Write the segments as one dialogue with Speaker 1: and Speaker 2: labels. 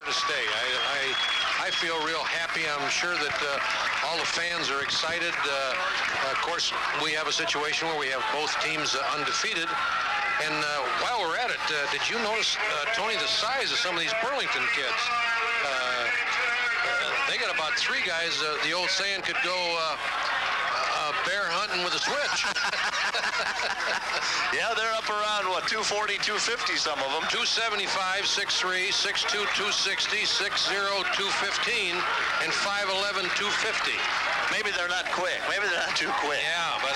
Speaker 1: To stay. I feel real happy. I'm sure that all the fans are excited. Of course, we have a situation where we have both teams undefeated. And while we're at it, did you notice, Tony, the size of some of these Burlington kids? They got about 3 guys. The old saying could go bear hunting with a switch.
Speaker 2: Yeah, they're up around, what, 240, 250, some of them.
Speaker 1: 275, 6'3", 6'2", 260, 6'0", 215, and 5'11", 250.
Speaker 2: Maybe they're not quick. Maybe they're not too quick.
Speaker 1: Yeah, but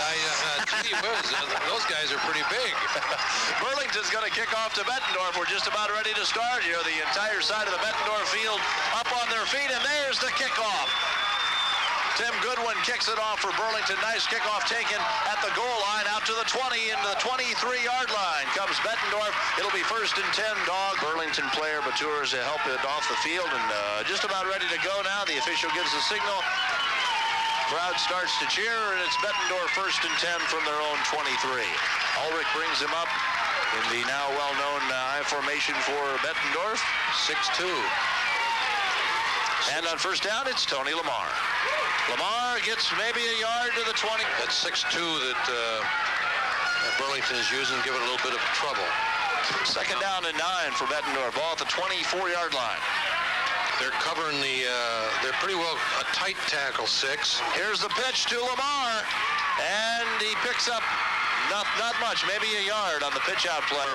Speaker 1: gee whiz, those guys are pretty big.
Speaker 2: Burlington's going to kick off to Bettendorf. We're just about ready to start here. The entire side of the Bettendorf field up on their feet, and there's the kickoff. Tim Goodwin kicks it off for Burlington. Nice kickoff taken at the goal line, out to the 20, into the 23-yard line. Comes Bettendorf. It'll be 1st and 10, Dog. Burlington player matures to help it off the field, and just about ready to go now. The official gives the signal. Crowd starts to cheer, and it's Bettendorf 1st and 10 from their own 23. Ulrich brings him up in the now well-known I formation for Bettendorf.
Speaker 1: 6'2".
Speaker 2: And on 1st down, it's Tony Lamar. Lamar gets maybe a yard to the 20.
Speaker 1: That 6'2" that Burlington is using, give it a little bit of trouble.
Speaker 2: 2nd down and 9 for Bettendorf. Ball at the 24-yard line.
Speaker 1: They're covering they're pretty well a tight tackle 6.
Speaker 2: Here's the pitch to Lamar, and he picks up not much, maybe a yard on the pitch out play.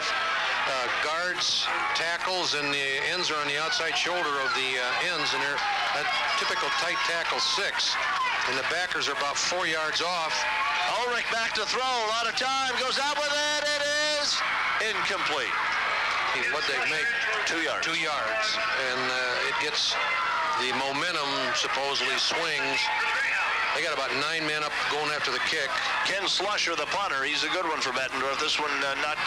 Speaker 1: Guards, tackles, and the ends are on the outside shoulder of the ends, and they're a typical tight tackle 6. And the backers are about 4 yards off.
Speaker 2: Ulrich back to throw, a lot of time, goes out with it, it is incomplete.
Speaker 1: What they make?
Speaker 2: 2 yards.
Speaker 1: 2 yards, and it gets the momentum, supposedly swings. They got about 9 men up going after the kick.
Speaker 2: Ken Slusher, the punter, he's a good one for Bettendorf. This one not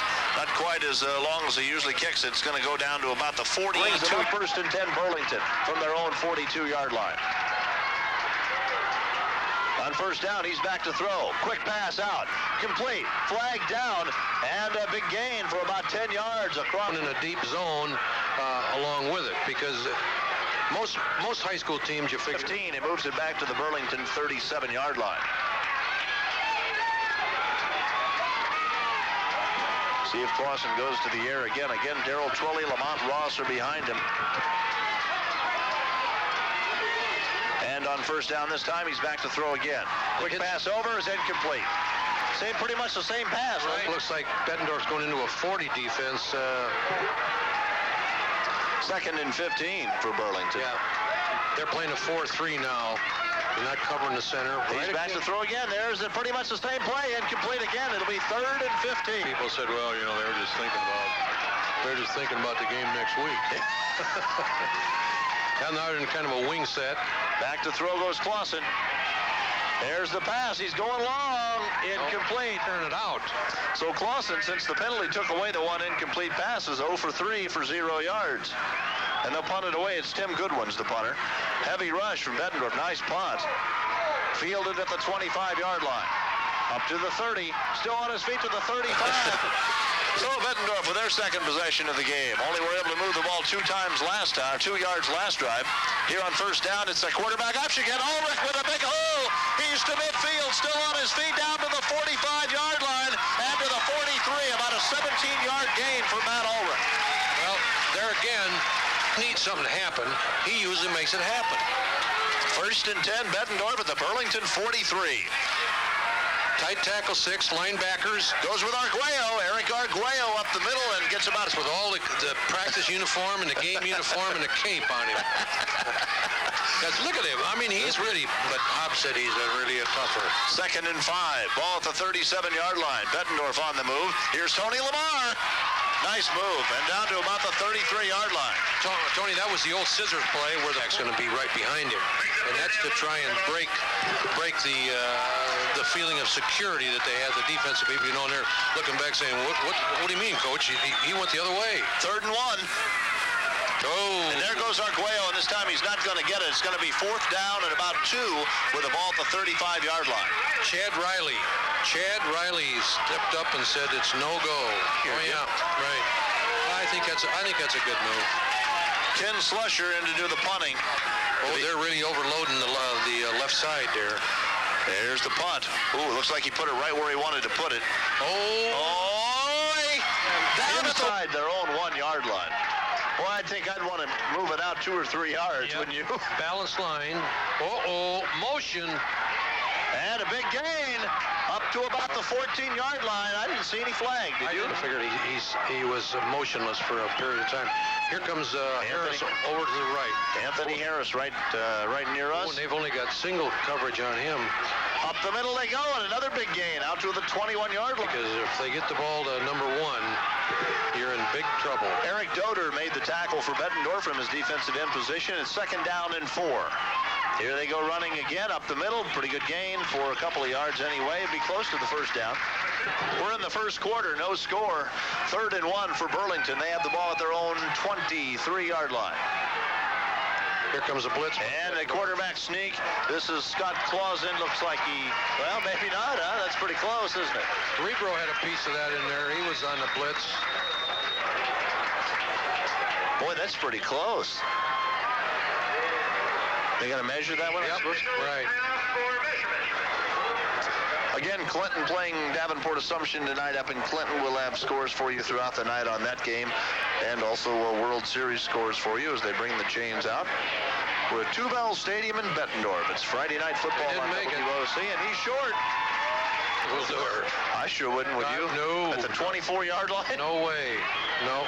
Speaker 2: quite as long as he usually kicks it. It's going to go down to about the 42. 1st and 10 Burlington from their own 42-yard line. On 1st down, he's back to throw. Quick pass out. Complete. Flag down. And a big gain for about 10 yards across.
Speaker 1: In a deep zone along with it, because most high school teams, you figure.
Speaker 2: 15, it moves it back to the Burlington 37-yard line. See if Clawson goes to the air again. Again, Darrell Twilley, Lamont Ross are behind him. And on 1st down this time, he's back to throw again. Quick pass over is incomplete. Pretty much the same pass, right?
Speaker 1: Looks like Bettendorf's going into a 40 defense.
Speaker 2: 2nd and 15 for Burlington.
Speaker 1: Yeah, they're playing a 4-3 now. They're not covering the center.
Speaker 2: He's back to throw again. There's pretty much the same play, incomplete again. It'll be 3rd and 15.
Speaker 1: People said, well, you know, they're just thinking about the game next week. Now they're in kind of a wing set.
Speaker 2: Back to throw goes Clawson. There's the pass. He's going long. Incomplete.
Speaker 1: Turn it out.
Speaker 2: So Clawson, since the penalty took away the 1 incomplete pass, is 0 for 3 for 0 yards. And they'll punt it away. It's Tim Goodwin's the punter. Heavy rush from Bettendorf. Nice punt. Fielded at the 25-yard line. Up to the 30. Still on his feet to the 35. So Bettendorf with their 2nd possession of the game. Only were able to move the ball 2 times last time, 2 yards last drive. Here on 1st down, it's a quarterback option again. Ulrich with a big hole. He's to midfield, still on his feet, down to the 45-yard line and to the 43. About a 17-yard gain for Matt Ulrich.
Speaker 1: Well, there again, needs something to happen. He usually makes it happen.
Speaker 2: 1st and 10, Bettendorf at the Burlington 43.
Speaker 1: Tight tackle 6, linebackers.
Speaker 2: Goes with Arguello. Eric Arguello up the middle and gets about
Speaker 1: with all the practice uniform and the game uniform and the cape on him. Because look at him. I mean, he's really, but Hobb said he's really a tougher.
Speaker 2: 2nd and 5. Ball at the 37-yard line. Bettendorf on the move. Here's Tony Lamar. Nice move, and down to about the 33-yard line.
Speaker 1: Tony, that was the old scissors play where that's going to be right behind him. And that's to try and break the feeling of security that they had, the defensive people, you know, and they're looking back saying, what do you mean, Coach? He went the other way.
Speaker 2: 3rd and 1.
Speaker 1: Oh.
Speaker 2: And there goes Arguello, and this time he's not going to get it. It's going to be 4th down and about 2 with the ball at the 35-yard line.
Speaker 1: Chad Riley stepped up and said it's no go. Oh yeah, right. I think that's a good move.
Speaker 2: Ken Slusher in to do the punting.
Speaker 1: Oh, they're really overloading the left side there.
Speaker 2: There's the punt. Ooh, it looks like he put it right where he wanted to put it. Down inside their own 1-yard line. Well, I think I'd want to move it out 2 or 3 yards, wouldn't you?
Speaker 1: Balance line. Motion.
Speaker 2: And a big gain up to about the 14-yard line. I didn't see any flag, did you?
Speaker 1: I figured he was motionless for a period of time. Here comes Harris over to the right.
Speaker 2: Anthony Harris right near us.
Speaker 1: And they've only got single coverage on him.
Speaker 2: Up the middle they go, and another big gain out to the 21-yard line.
Speaker 1: Because if they get the ball to number 1, you're in big trouble.
Speaker 2: Eric Doerder made the tackle for Bettendorf from his defensive end position. It's 2nd down and 4. Here they go running again up the middle. Pretty good gain for a couple of yards anyway. It'd be close to the first down. We're in the first quarter, no score. 3rd and 1 for Burlington. They have the ball at their own 23-yard line.
Speaker 1: Here comes a blitz.
Speaker 2: And a quarterback sneak. This is Scott Clawson. Looks like well, maybe not, huh? That's pretty close, isn't it?
Speaker 1: Rebro had a piece of that in there. He was on the blitz.
Speaker 2: Boy, that's pretty close. They got to measure that one?
Speaker 1: Yep, right.
Speaker 2: Again, Clinton playing Davenport Assumption tonight up in Clinton. We'll have scores for you throughout the night on that game, and also World Series scores for you as they bring the chains out. We're at Two Bell Stadium in Bettendorf. It's Friday Night Football on WOC, and he's short.
Speaker 1: We'll do it.
Speaker 2: I sure wouldn't, would you?
Speaker 1: No.
Speaker 2: At the 24-yard line?
Speaker 1: No way. No.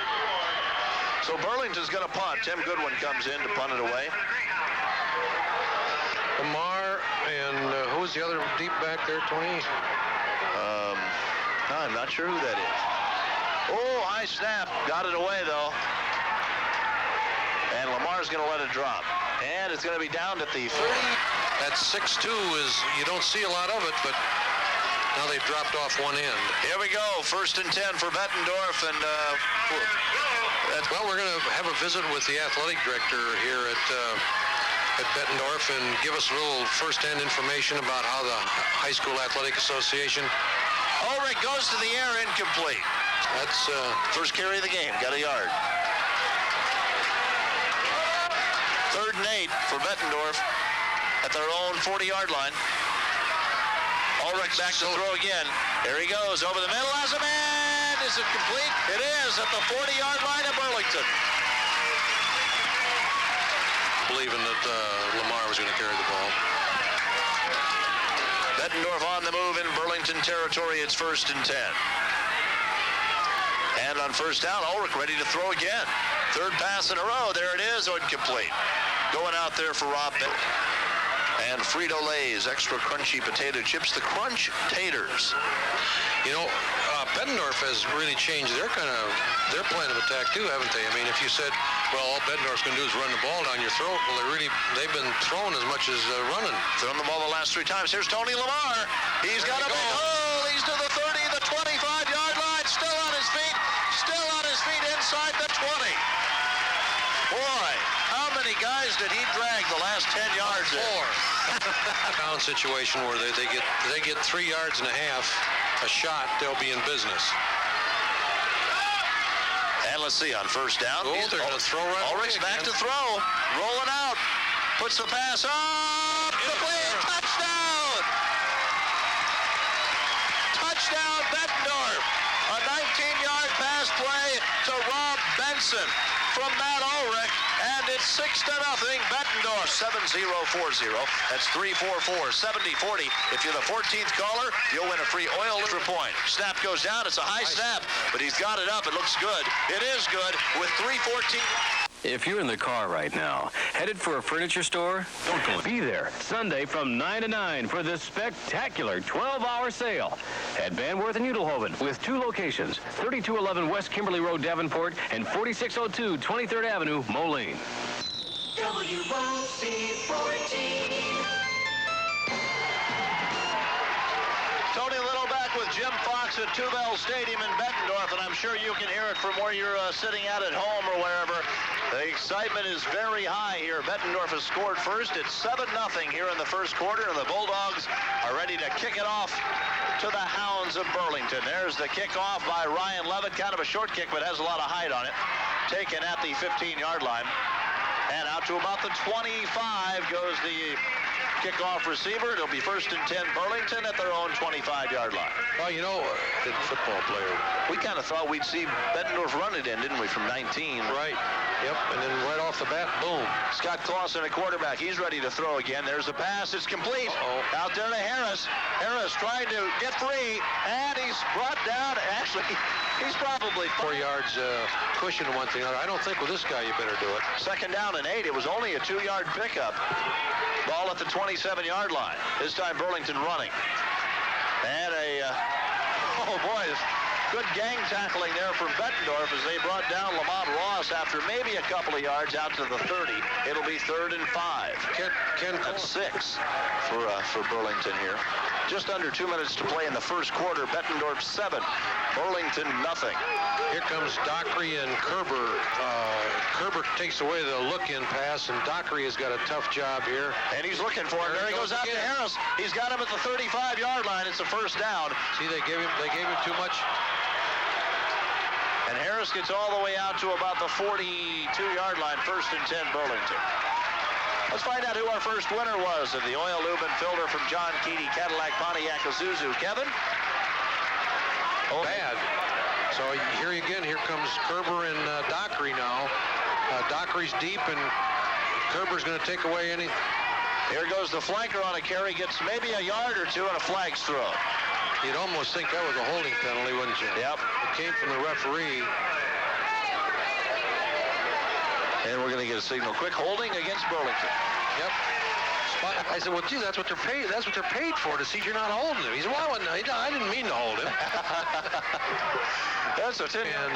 Speaker 2: So Burlington's going to punt. Tim Goodwin comes in to punt it away.
Speaker 1: Lamar and who's the other deep back there, 20?
Speaker 2: I'm not sure who that is. Oh, high snap. Got it away, though. And Lamar's going to let it drop. And it's going to be down at the 30.
Speaker 1: That 6-2 is, you don't see a lot of it, but now they've dropped off one end.
Speaker 2: Here we go. 1st and 10 for Bettendorf. And,
Speaker 1: well, we're going to have a visit with the athletic director here at Bettendorf and give us a little first-hand information about how the High School Athletic Association.
Speaker 2: Ulrich goes to the air, incomplete.
Speaker 1: That's
Speaker 2: first carry of the game, got a yard. 3rd and 8 for Bettendorf at their own 40-yard line. Ulrich back to throw again. There he goes over the middle as a man. Is it complete? It is at the 40-yard line of Burlington.
Speaker 1: Believing that Lamar was going to carry the ball.
Speaker 2: Bettendorf on the move in Burlington territory. It's 1st and 10. And on 1st down, Ulrich ready to throw again. 3rd pass in a row. There it is, incomplete. Going out there for Rob Bennett. And Frito-Lay's extra crunchy potato chips, the Crunch Taters.
Speaker 1: You know, Bettendorf has really changed their plan of attack too, haven't they? I mean, if you said, well, all Bettendorf's going to do is run the ball down your throat, well, they've been throwing as much as running.
Speaker 2: Thrown the ball the last 3 times. Here's Tony Lamar. He's got a big hole. He's to the 30, the 25-yard line. Still on his feet inside the 20. Boy, how many guys did he drag the last 10 yards there?
Speaker 1: 4. Down situation where they get 3 yards and a half a shot, they'll be in business.
Speaker 2: And let's see, on 1st down.
Speaker 1: Oh, they're going to throw right away.
Speaker 2: Ulrich's back to throw. Rolling out. Puts the pass up. Complete. Touchdown. Touchdown, Bettendorf. A 19-yard pass play to Rob Benson from Matt Ulrich. And it's 6-0, Bettendorf, 7-0-4-0. That's 3-4-4-70-40. If you're the 14th caller, you'll win a free oil liter point. Snap goes down. It's a high snap, but he's got it up. It looks good. It is good with 3:14.
Speaker 3: If you're in the car right now, headed for a furniture store, don't go. Be there Sunday from 9 to 9 for this spectacular 12-hour sale at Banworth and Udelhoven with 2 locations, 3211 West Kimberly Road, Davenport, and 4602 23rd Avenue, Moline.
Speaker 4: WOC 14.
Speaker 2: Tony Little back with Jim Fox at Two Bell Stadium in Bettendorf, and I'm sure you can hear it from where you're sitting at home or wherever. The excitement is very high here. Bettendorf has scored first. It's 7-0 here in the first quarter, and the Bulldogs are ready to kick it off to the Hounds of Burlington. There's the kickoff by Ryan Levitt. Kind of a short kick, but has a lot of height on it. Taken at the 15-yard line. And out to about the 25 goes the kickoff receiver. It'll be 1st and 10 Burlington at their own 25-yard line.
Speaker 1: Well, you know, good football player.
Speaker 2: We kind of thought we'd see Bettendorf run it in, didn't we, from 19?
Speaker 1: Right. Yep. And then right off the bat, boom.
Speaker 2: Scott Clawson, a quarterback. He's ready to throw again. There's a pass. It's complete. Out there to Harris. Harris trying to get free, and he's brought down. Actually, he's probably
Speaker 1: 4 yards pushing one thing. I don't think with this guy you better do it.
Speaker 2: 2nd down and 8. It was only a 2-yard pickup. Ball at the 27-yard line. This time Burlington running. And oh boy, good gang tackling there from Bettendorf as they brought down Lamont Ross after maybe a couple of yards out to the 30. It'll be 3rd and 5. That's 6 for Burlington here. Just under 2 minutes to play in the first quarter. Bettendorf 7, Burlington nothing.
Speaker 1: Here comes Dockery and Kerber. Kerber takes away the look-in pass, and Dockery has got a tough job here.
Speaker 2: And he's looking for him. There he goes out to Harris. He's got him at the 35-yard line. It's a 1st down.
Speaker 1: See, they gave him too much.
Speaker 2: And Harris gets all the way out to about the 42-yard line. 1st and 10 Burlington. Let's find out who our first winner was of the oil lube and filter from John Keaty Cadillac Pontiac Isuzu. Kevin?
Speaker 1: Oh, bad. So here again, here comes Kerber and Dockery now. Dockery's deep, and Kerber's going to take away any.
Speaker 2: Here goes the flanker on a carry, gets maybe a yard or two, and a flag's throw.
Speaker 1: You'd almost think that was a holding penalty, wouldn't you?
Speaker 2: Yep.
Speaker 1: It came from the referee.
Speaker 2: And we're going to get a signal. Quick holding against Burlington.
Speaker 1: Yep. I said, well, gee, that's what they're paid. That's what they're paid for, to see you're not holding him. He said, well, I didn't mean to hold him.
Speaker 2: That's what's in.
Speaker 1: And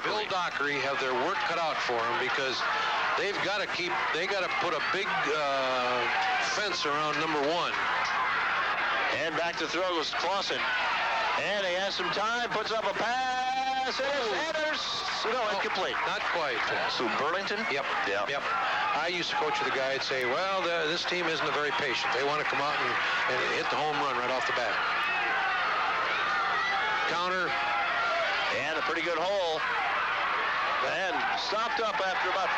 Speaker 1: Bill Dockery have their work cut out for him because they got to put a big fence around number 1.
Speaker 2: And back to throw goes Clawson. And he has some time, puts up a pass, and there's incomplete.
Speaker 1: Not quite.
Speaker 2: So Burlington?
Speaker 1: Yep. I used to coach with a guy and say, well, this team isn't very patient. They want to come out and hit the home run right off the bat. Counter.
Speaker 2: And a pretty good hole. And stopped up after about,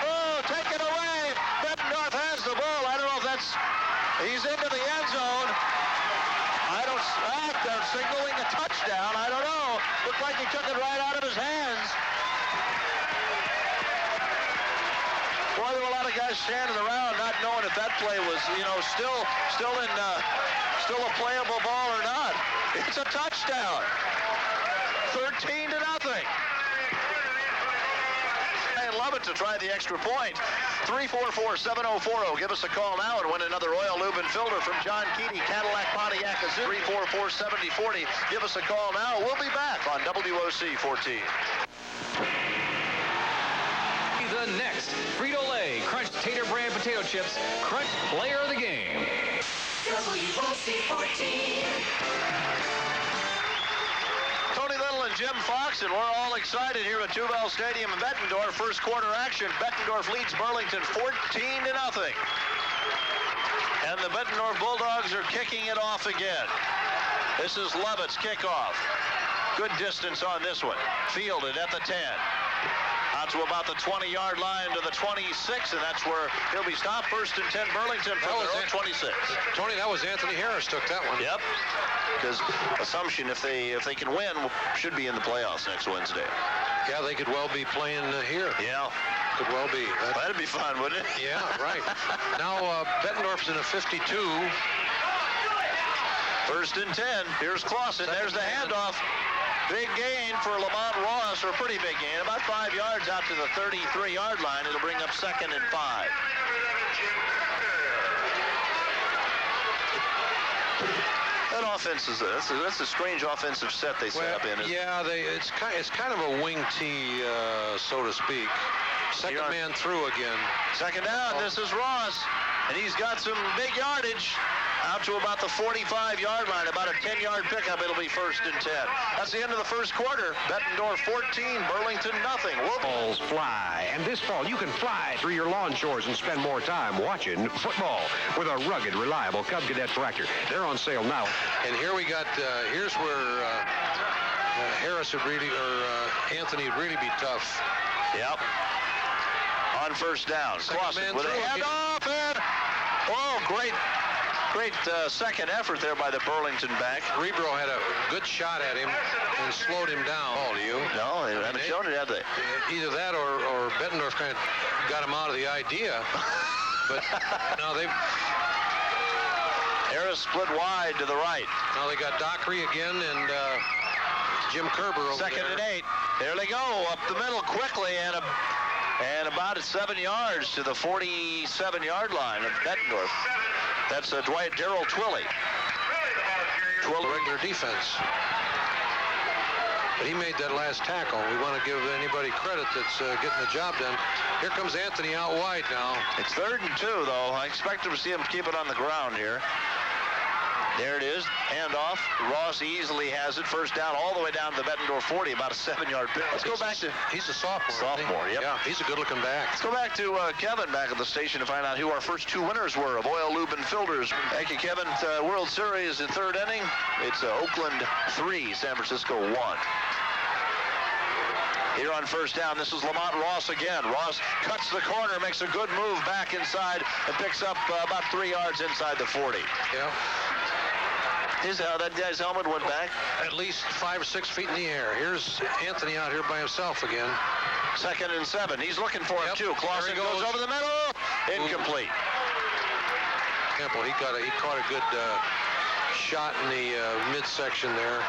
Speaker 2: taken away. Bettendorf has the ball. I don't know if he's into the end zone. They're signaling a touchdown. I don't know. Looked like he took it right out of his hands. Boy, there were a lot of guys standing around not knowing if that play was, still a playable ball or not. It's a touchdown. 13-0. I love it to try the extra point. 344-7040. Give us a call now and win another oil lube and filter from John Keaty Cadillac Pontiac Isuzu. 344-7040. Give us a call now. We'll be back on WOC 14.
Speaker 3: The next Frito-Lay Crunch Tater Brand Potato Chips Crunch Player of the Game.
Speaker 4: WOC 14.
Speaker 2: Tony Little and Jim Fox, and we're all excited here at Tubell Stadium in Bettendorf. First quarter action. Bettendorf leads Burlington 14-0. And the Bettendorf Bulldogs are kicking it off again. This is Lovett's kickoff. Good distance on this one. Fielded at the 10. Out to about the 20-yard line to the 26, and that's where he'll be stopped. 1st and 10 Burlington from their own 26.
Speaker 1: Tony, that was Anthony Harris took that one.
Speaker 2: Yep. Because assumption, if they can win, should be in the playoffs next Wednesday.
Speaker 1: Yeah, they could well be playing here.
Speaker 2: Yeah.
Speaker 1: Could well be.
Speaker 2: That'd be fun, wouldn't it?
Speaker 1: Yeah, right. Now, Bettendorf's in a 52.
Speaker 2: 1st and 10. Here's Clawson. There's the handoff. Big gain for Lamont Ross, or a pretty big gain. About 5 yards out to the 33-yard line. It'll bring up 2nd and 5. That offense is that's a strange offensive set they set up in.
Speaker 1: Yeah, it's kind of a wing tee, so to speak. Second man through again. 2nd down.
Speaker 2: This is Ross, and he's got some big yardage. Out to about the 45-yard line, about a 10-yard pickup. It'll be 1st and 10. That's the end of the first quarter. Bettendorf 14, Burlington nothing.
Speaker 5: Balls fly, and this fall you can fly through your lawn chores and spend more time watching football with a rugged, reliable Cub Cadet tractor. They're on sale now.
Speaker 1: And here we got, here's where Harris would really, or Anthony would really be tough.
Speaker 2: Yep. On first down. Clawson with a handoff, and great second effort there by the Burlington back.
Speaker 1: Rebro had a good shot at him and slowed him down.
Speaker 2: No, they haven't shown it, have they?
Speaker 1: Either that or Bettendorf kind of got him out of the idea. But now they've...
Speaker 2: Harris split wide to the right.
Speaker 1: Now they got Dockery again and Jim Kerker over
Speaker 2: Second
Speaker 1: there.
Speaker 2: and 8. There they go, up the middle quickly, and about 7 yards to the 47-yard line of Bettendorf. That's Daryl Twilley.
Speaker 1: Regular defense. But he made that last tackle. We want to give anybody credit that's getting the job done. Here comes Anthony out wide now.
Speaker 2: It's 3rd and 2, though. I expect to see him keep it on the ground here. There it is. Handoff. Ross easily has it. First down all the way down to the Bettendorf 40, about a 7-yard pick. Let's go back to...
Speaker 1: He's a sophomore.
Speaker 2: Sophomore, yep.
Speaker 1: Yeah, he's a good-looking back.
Speaker 2: Let's go back to Kevin back at the station to find out who our first 2 winners were of Oil, Lube, and Filters. Thank you, Kevin. World Series in 3rd inning. It's Oakland 3, San Francisco 1. Here on first down, this is Lamont Ross again. Ross cuts the corner, makes a good move back inside, and picks up about 3 yards inside the 40.
Speaker 1: Yeah.
Speaker 2: That guy's helmet went back.
Speaker 1: At least 5 or 6 feet in the air. Here's Anthony out here by himself again.
Speaker 2: 2nd and 7. He's looking for him, too. Clawson goes over the middle. Incomplete.
Speaker 1: Temple, he caught a good shot in the midsection there.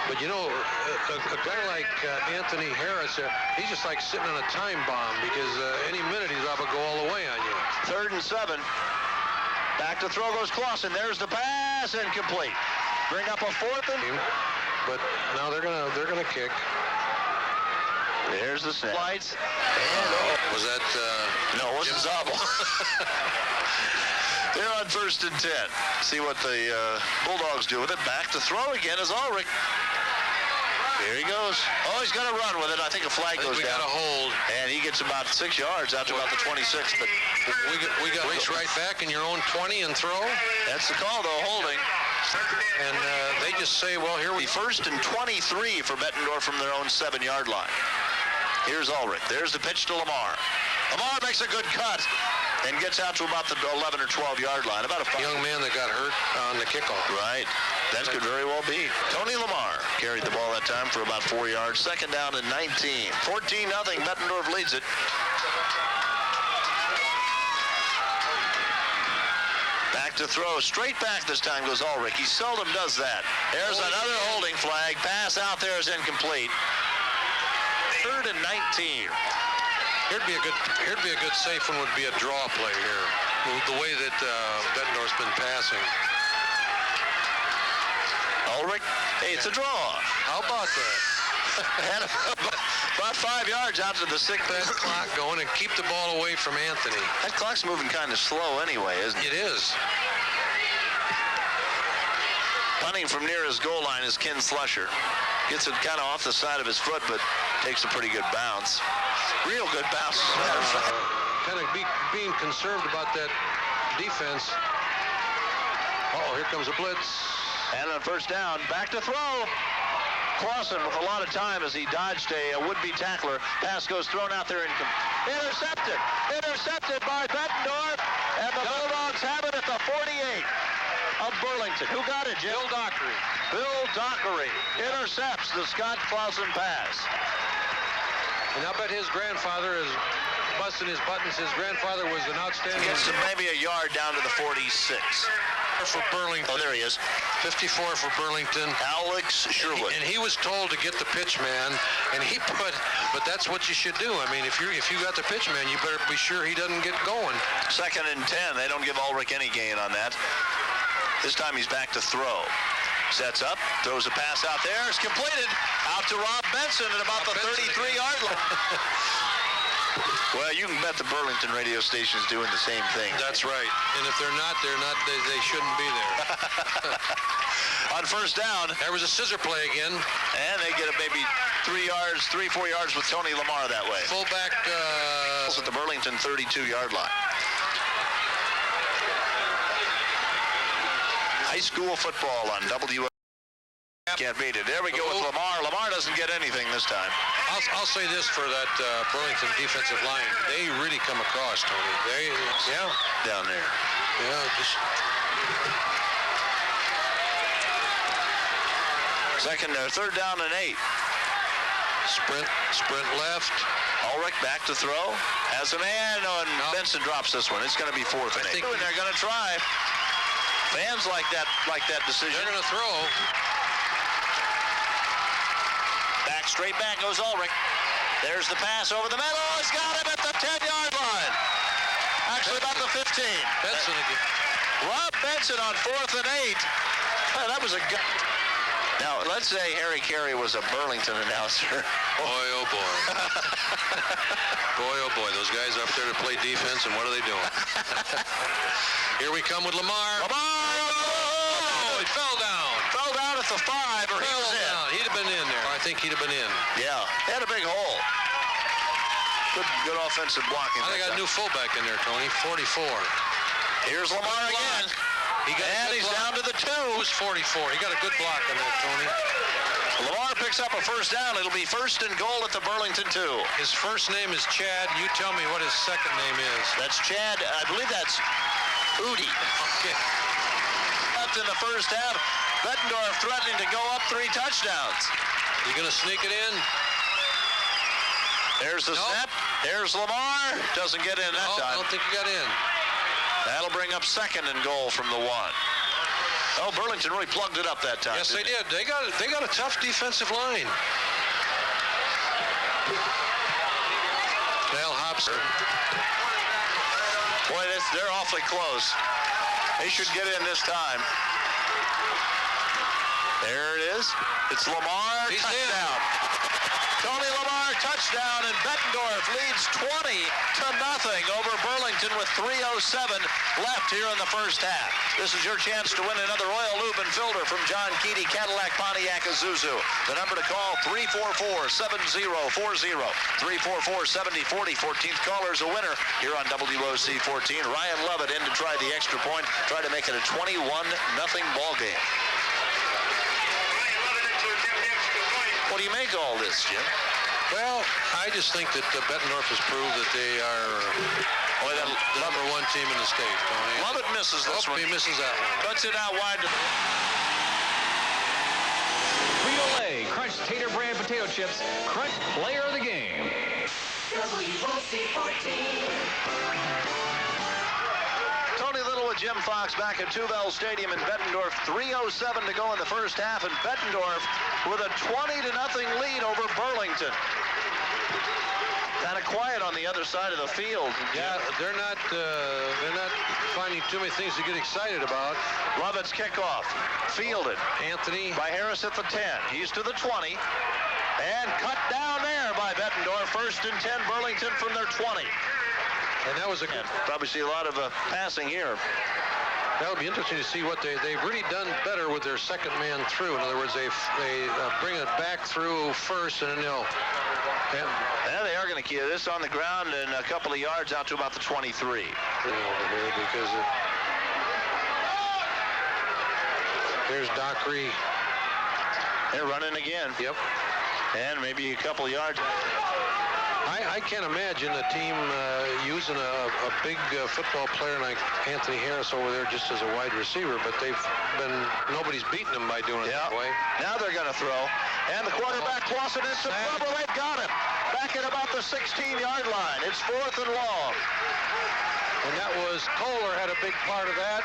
Speaker 1: But, you know, a guy like Anthony Harris, he's just like sitting on a time bomb because any minute he's about to go all the way on you.
Speaker 2: 3rd and 7. Back to throw goes Clawson. There's the pass, incomplete. Bring up a 4th and...
Speaker 1: But now they're gonna kick.
Speaker 2: There's the snap. Lights.
Speaker 1: Was that...
Speaker 2: No, it wasn't Zabel. They're on 1st and 10. See what the Bulldogs do with it. Back to throw again is Ulrich. Here he goes. Oh, he's going to run with it. I think a flag goes down.
Speaker 1: We got a hold.
Speaker 2: And he gets about 6 yards out to about the 26. But
Speaker 1: we got race right back in your own 20 and throw.
Speaker 2: That's the call, though, holding.
Speaker 1: And they just say, well, here we...
Speaker 2: 1st and 23 for Bettendorf from their own 7-yard line. Here's Ulrich. There's the pitch to Lamar. Lamar makes a good cut and gets out to about the 11 or 12-yard line. About a
Speaker 1: young man that got hurt on the kickoff.
Speaker 2: Right. That could very well be. Tony Lamar carried the ball that time for about 4 yards. 2nd down and 19. 14-0. Bettendorf leads it. Back to throw. Straight back this time goes Ulrich. He seldom does that. There's another holding flag. Pass out there is incomplete. 3rd and 19.
Speaker 1: Here'd be a good safe one would be a draw play here. The way that Bettendorf's been passing.
Speaker 2: Ulrich, hey, it's a draw.
Speaker 1: How about that?
Speaker 2: And about 5 yards out to the 6th.
Speaker 1: That clock going and keep the ball away from Anthony.
Speaker 2: That clock's moving kind of slow anyway, isn't it?
Speaker 1: It is.
Speaker 2: Punting from near his goal line is Ken Slusher. Gets it kind of off the side of his foot, but takes a pretty good bounce. Real good bounce.
Speaker 1: Kind of being concerned about that defense. Uh-oh, here comes a blitz.
Speaker 2: And on 1st down, back to throw. Clawson with a lot of time as he dodged a would-be tackler. Pass goes thrown out there and intercepted. Intercepted by Bettendorf. And the Bulldogs have it at the 48 of Burlington. Who got it, Jim?
Speaker 1: Bill Dockery.
Speaker 2: Bill Dockery intercepts the Scott Clawson pass.
Speaker 1: And I bet his grandfather is busting his buttons. His grandfather was an outstanding...
Speaker 2: Gets him maybe a yard down to the 46.
Speaker 1: For Burlington.
Speaker 2: Oh, there he is.
Speaker 1: 54 for Burlington.
Speaker 2: Alex Sherwood.
Speaker 1: And he was told to get the pitch man, and he put, but that's what you should do. I mean, if you got the pitch man, you better be sure he doesn't get going.
Speaker 2: 2nd and 10. They don't give Ulrich any gain on that. This time he's back to throw. Sets up, throws a pass out there. It's completed out to Rob Benson at about the 33-yard line. Well, you can bet the Burlington radio station's doing the same thing.
Speaker 1: That's right. And if they're not, they shouldn't be there.
Speaker 2: On 1st down.
Speaker 1: There was a scissor play again.
Speaker 2: And they get maybe 3, 4 yards with Tony Lamar that way.
Speaker 1: Fullback.
Speaker 2: At the Burlington 32-yard line. High school football on WS. can't beat it. There we go with Lamar. Lamar doesn't get anything this time.
Speaker 1: I'll say this for that Burlington defensive line. They really come across, Tony.
Speaker 2: Down there.
Speaker 1: Yeah, just...
Speaker 2: Third down and 8.
Speaker 1: Sprint left.
Speaker 2: Ulrich back to throw. Has a man on. Benson drops this one. It's going to be 4th and 8. They're going to try. Fans like that decision.
Speaker 1: They're going to throw.
Speaker 2: Straight back goes Ulrich. There's the pass over the middle. He's got him at the 10-yard line. Actually, about the 15.
Speaker 1: Benson again.
Speaker 2: Rob Benson on 4th and 8. Oh, that was a good. Now, let's say Harry Carey was a Burlington announcer.
Speaker 1: Boy, oh boy. Boy, oh boy. Those guys up there to play defense, and what are they doing? Here we come with Lamar. Oh, he fell down.
Speaker 2: Fell down at the 5, or he was in.
Speaker 1: He'd have been in there. I think he'd have been in.
Speaker 2: Yeah, he had a big hole. Good offensive blocking.
Speaker 1: They got a new fullback in there, Tony. 44.
Speaker 2: Here's Lamar again. He's down to the 2.
Speaker 1: Who's 44? He got a good block on that, Tony.
Speaker 2: Lamar picks up a first down. It'll be 1st and goal at the Burlington 2.
Speaker 1: His first name is Chad. You tell me what his second name is.
Speaker 2: That's Chad. I believe that's Udi.
Speaker 1: Okay.
Speaker 2: Left in the first half. Bettendorf threatening to go up 3 touchdowns.
Speaker 1: You going to sneak it in?
Speaker 2: There's the snap. There's Lamar. Doesn't get in that time.
Speaker 1: I don't think he got in.
Speaker 2: That'll bring up 2nd and goal from the 1. Oh, Burlington really plugged it up that time.
Speaker 1: Yes, they did. They got a tough defensive line. Dale Hobson.
Speaker 2: Boy, they're awfully close. They should get in this time. There it is. It's Lamar.
Speaker 1: He's
Speaker 2: touchdown. Tony Lamar touchdown, and Bettendorf leads 20-0 over Burlington with 3:07 left here in the first half. This is your chance to win another Royal Lube and Filter from John Keaty, Cadillac, Pontiac, Isuzu. The number to call, 344-7040, 344-7040. 14th caller is a winner here on WOC 14. Ryan Lovett in to try the extra point, try to make it a 21-0 ball game. What do you make of all this, Jim?
Speaker 1: Well, I just think that Bettendorf has proved that they are the number 1 team in the state, Tony.
Speaker 2: Lovett misses this one.
Speaker 1: He misses that one.
Speaker 2: Cuts it out wide.
Speaker 3: Frito-Lay Crunch Tater Brand Potato Chips, Crunch Player of the Game.
Speaker 4: WOC 14.
Speaker 2: Tony Little with Jim Fox back at Tubell Stadium in Bettendorf. 3:07 to go in the first half, and Bettendorf with a 20-0 lead over Burlington. Kind of quiet on the other side of the field.
Speaker 1: Yeah, they're not finding too many things to get excited about.
Speaker 2: Lovett's kickoff, fielded.
Speaker 1: Anthony
Speaker 2: By Harris at the 10. He's to the 20. And cut down there by Bettendorf. 1st and 10, Burlington from their 20.
Speaker 1: And that was
Speaker 2: probably see a lot of passing here.
Speaker 1: That'll be interesting to see what they've really done better with their second man through. In other words, they bring it back through first, and then they'll.
Speaker 2: Yeah, they are going to keep this on the ground and a couple of yards out to about the 23.
Speaker 1: Over here because there's Dockery.
Speaker 2: They're running again.
Speaker 1: Yep.
Speaker 2: And maybe a couple of yards.
Speaker 1: I can't imagine a team using a big football player like Anthony Harris over there just as a wide receiver, but nobody's beaten him by doing it that way.
Speaker 2: Now they're going to throw. And the quarterback, Clawson, into trouble. They've got him. Back at about the 16-yard line. It's 4th and long.
Speaker 1: And that was Koehler had a big part of that.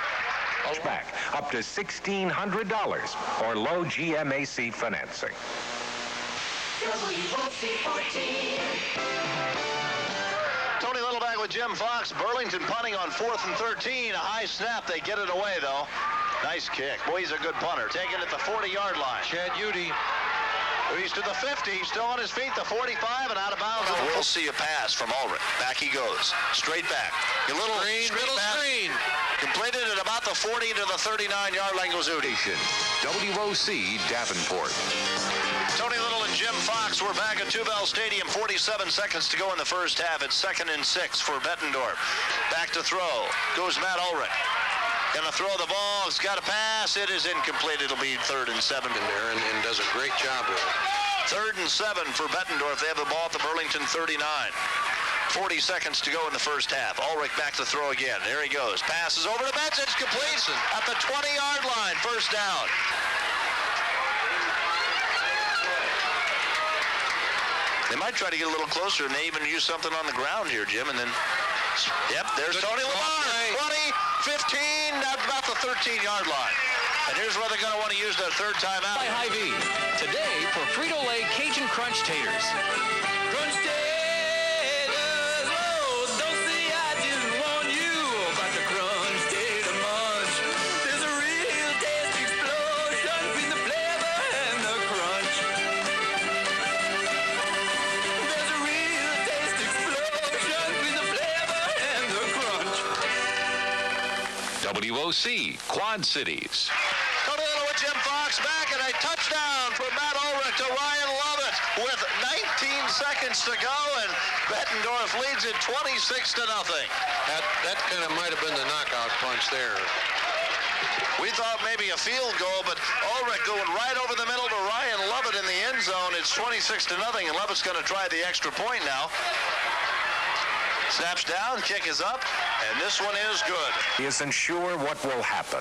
Speaker 5: Back up to $1,600 or low M.A.C financing.
Speaker 4: WOC 14.
Speaker 2: Tony Littleback with Jim Fox. Burlington punting on 4th and 13. A high snap. They get it away, though. Nice kick. Boy, he's a good punter. Taking it at the 40-yard line.
Speaker 1: Chad Udi.
Speaker 2: He's to the 50. He's still on his feet. The 45 and out of bounds. We'll see a pass from Ulrich. Back he goes. Straight back. A little
Speaker 1: middle screen.
Speaker 2: Completed at about the 40 to the 39-yard line goes Udi.
Speaker 5: WOC Davenport.
Speaker 2: Tony Little and Jim Fox were back at Tubell Stadium. 47 seconds to go in the first half. It's 2nd and 6 for Bettendorf. Back to throw. Goes Matt Ulrich. Gonna throw the ball. It's got a pass. It is incomplete. It'll be 3rd and 7
Speaker 1: in there and does a great job with it.
Speaker 2: 3rd and 7 for Bettendorf. They have the ball at the Burlington 39. 40 seconds to go in the first half. Ulrich back to throw again. There he goes. Passes over to Benson. It's complete at the 20-yard line. First down. They might try to get a little closer and they even use something on the ground here, Jim. And then, yep, there's Tony Lamar. 20, 15, about the 13-yard line. And here's where they're going to want to use their third timeout.
Speaker 3: By Hy-Vee. Today for Frito-Lay Cajun Crunch Taters. Crunch taters, oh, don't say I didn't warn you about the crunch tater munch. There's a real taste explosion between the flavor and the crunch. There's a real taste explosion between the flavor and the crunch.
Speaker 6: WOC, Quad Cities.
Speaker 2: Jim Fox back, and a touchdown for Matt Ulrich to Ryan Lovett with 19 seconds to go, and Bettendorf leads it 26-0.
Speaker 1: That kind of might have been the knockout punch there.
Speaker 2: We thought maybe a field goal, but Ulrich going right over the middle to Ryan Lovett in the end zone. It's 26-0, and Lovett's going to try the extra point now. Snaps down, kick is up, and this one is good.
Speaker 6: He isn't sure what will happen.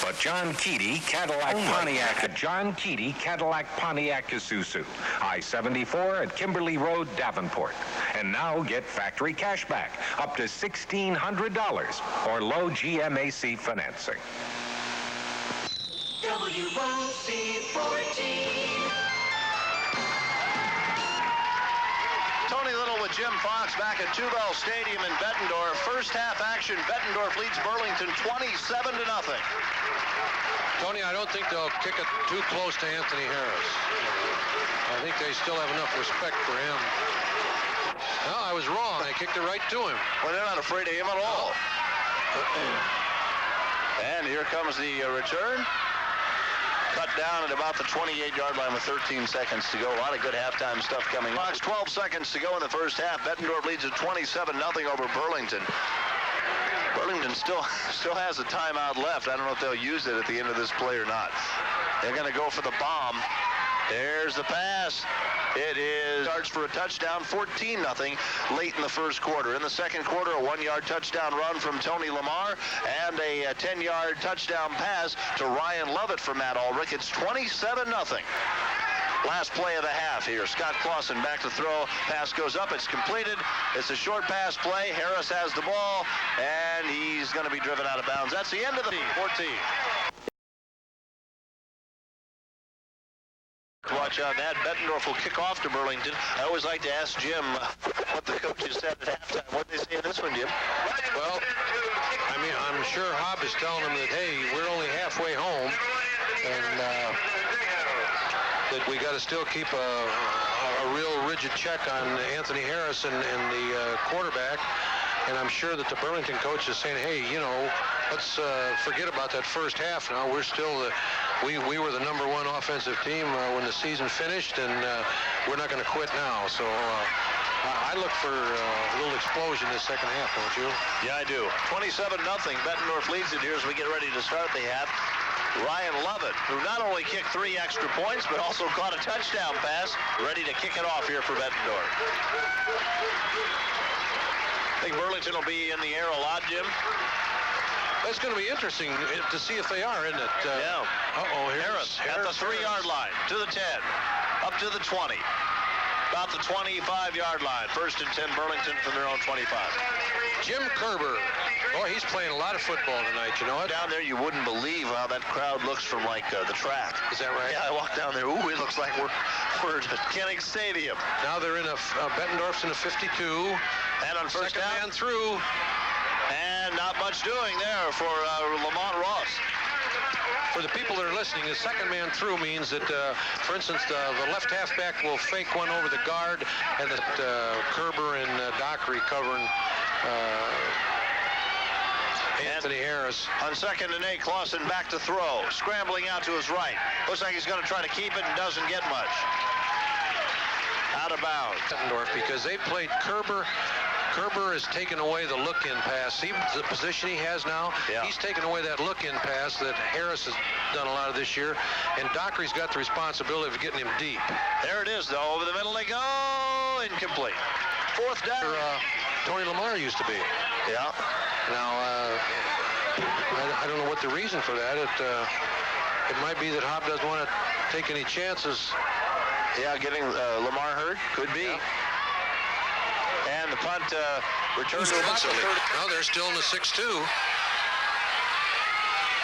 Speaker 6: But John Keaty, Cadillac Pontiac.
Speaker 5: John Keaty, Cadillac Pontiac Isuzu. I-74 at Kimberly Road, Davenport. And now get factory cash back up to $1,600 or low M.A.C. financing.
Speaker 4: WOC 14.
Speaker 2: Tony Little with Jim Fox back at Tubell Stadium in Bettendorf. First half action, Bettendorf leads Burlington 27-0.
Speaker 1: Tony, I don't think they'll kick it too close to Anthony Harris. I think they still have enough respect for him. No, I was wrong. They kicked it right to him.
Speaker 2: Well, they're not afraid of him at all. And here comes the return. Cut down at about the 28-yard line with 13 seconds to go. A lot of good halftime stuff coming. Fox, 12 seconds to go in the first half. Bettendorf leads at 27-0 over Burlington. Burlington still has a timeout left. I don't know if they'll use it at the end of this play or not. They're going to go for the bomb. There's the pass. It is starts for a touchdown, 14-0 late in the first quarter. In the second quarter, a 1-yard touchdown run from Tony Lamar and a 10-yard touchdown pass to Ryan Lovett for Matt Ulrich. It's 27-0. Last play of the half here. Scott Clawson back to throw. Pass goes up. It's completed. It's a short pass play. Harris has the ball, and he's going to be driven out of bounds. That's the end of the 14. Watch out, that. Bettendorf will kick off to Burlington. I always like to ask Jim what the coaches said at halftime. What did they say in this one, Jim?
Speaker 1: Well, I mean, I'm sure Hobb is telling them that, hey, we're only halfway home, and that we got to still keep a real rigid check on Anthony Harris and the quarterback. And I'm sure that the Burlington coach is saying, hey, you know, let's forget about that first half now. We're still we were the #1 offensive team when the season finished, and we're not going to quit now. So I look for a little explosion this second half, don't you?
Speaker 2: Yeah, I do. 27-0. Bettendorf leads it here as we get ready to start the half. Ryan Lovett, who not only kicked 3 extra points, but also caught a touchdown pass, ready to kick it off here for Bettendorf. I think Burlington will be in the air a lot, Jim.
Speaker 1: That's going to be interesting to see if they are, isn't it?
Speaker 2: Yeah.
Speaker 1: Uh-oh,
Speaker 2: Harris at the 3-yard line, to the 10, up to the 20, about the 25-yard line. First and 10, Burlington from their own 25.
Speaker 1: Jim Kerker. Boy, he's playing a lot of football tonight, you know it?
Speaker 2: Down there, you wouldn't believe how that crowd looks from, like, the track.
Speaker 1: Is that right?
Speaker 2: Yeah, I walked down there. Ooh, it looks like we're at Kenning Stadium.
Speaker 1: Now they're in Bettendorf's in a 52.
Speaker 2: And on first
Speaker 1: down. Second man through.
Speaker 2: And not much doing there for Lamont Ross.
Speaker 1: For the people that are listening, the second man through means that, for instance, the left halfback will fake one over the guard, and that Kerber and Dockery covering Anthony Harris.
Speaker 2: On 2nd and 8, Clawson back to throw. Scrambling out to his right. Looks like he's going to try to keep it and doesn't get much. Out of bounds.
Speaker 1: Bettendorf, because they played Kerber Kerber has taken away the look-in pass. See the position he has now?
Speaker 2: Yeah.
Speaker 1: He's taken away that look-in pass that Harris has done a lot of this year, and Dockery's got the responsibility of getting him deep.
Speaker 2: There it is, though. Over the middle they go. Incomplete. Fourth down.
Speaker 1: Tony Lamar used to be.
Speaker 2: Yeah.
Speaker 1: Now, I don't know what the reason for that. It might be that Hop doesn't want to take any chances.
Speaker 2: Yeah, getting Lamar hurt. Could be.
Speaker 1: Yeah.
Speaker 2: And the punt returns to about the 30.
Speaker 1: No, they're still in the 6-2.